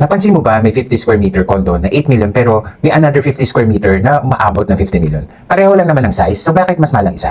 Napansin mo ba may 50 square meter condo na 8 million pero may another 50 square meter na umaabot ng 50 million? Pareho lang naman ng size, so bakit mas malang isa?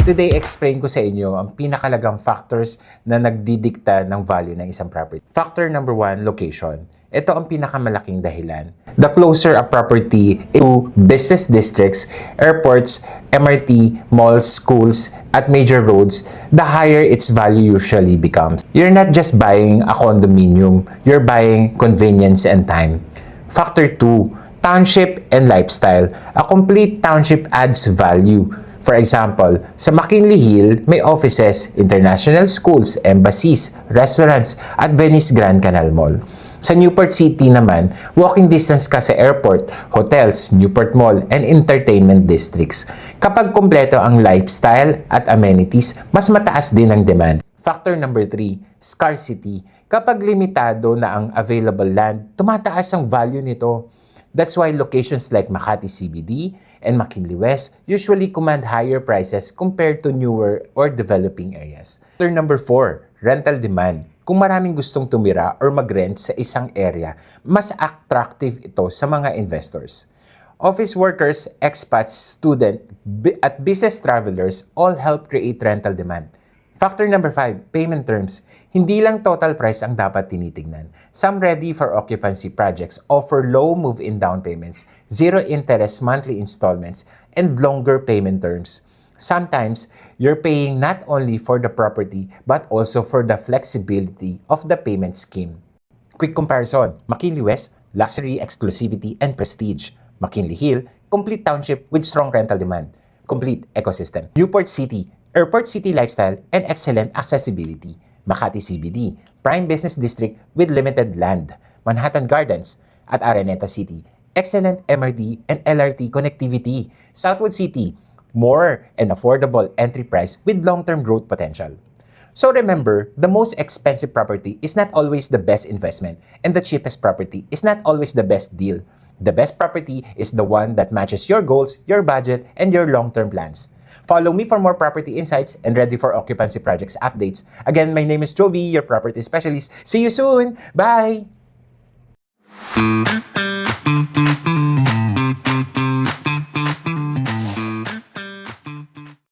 Today, explain ko sa inyo ang pinakalagang factors na nagdidikta ng value ng isang property. Factor number 1, location. Ito ang pinakamalaking dahilan. The closer a property to business districts, airports, MRT, malls, schools, at major roads, the higher its value usually becomes. You're not just buying a condominium, you're buying convenience and time. Factor 2, township and lifestyle. A complete township adds value. For example, sa McKinley Hill, may offices, international schools, embassies, restaurants, at Venice Grand Canal Mall. Sa Newport City naman, walking distance ka sa airport, hotels, Newport Mall, and entertainment districts. Kapag kumpleto ang lifestyle at amenities, mas mataas din ang demand. Factor number 3, scarcity. Kapag limitado na ang available land, tumataas ang value nito. That's why locations like Makati CBD and McKinley West usually command higher prices compared to newer or developing areas. Factor number 4, rental demand. Kung maraming gustong tumira or mag-rent sa isang area, mas attractive ito sa mga investors. Office workers, expats, student, at business travelers all help create rental demand. Factor number 5, payment terms. Hindi lang total price ang dapat tinitignan. Some ready for occupancy projects offer low move-in down payments, zero interest monthly installments, and longer payment terms. Sometimes, you're paying not only for the property but also for the flexibility of the payment scheme. Quick comparison, McKinley West, luxury, exclusivity, and prestige. McKinley Hill, complete township with strong rental demand. Complete ecosystem. Newport City, airport city lifestyle and excellent accessibility. Makati CBD, prime business district with limited land. Manhattan Gardens at Araneta City, excellent MRT and LRT connectivity. Southwood City, more and affordable entry price with long-term growth potential. So remember, the most expensive property is not always the best investment, and the cheapest property is not always the best deal. The best property is the one that matches your goals, your budget, and your long-term plans. Follow me for more property insights and ready for occupancy projects updates. Again, my name is Jovi, your property specialist. See you soon. Bye!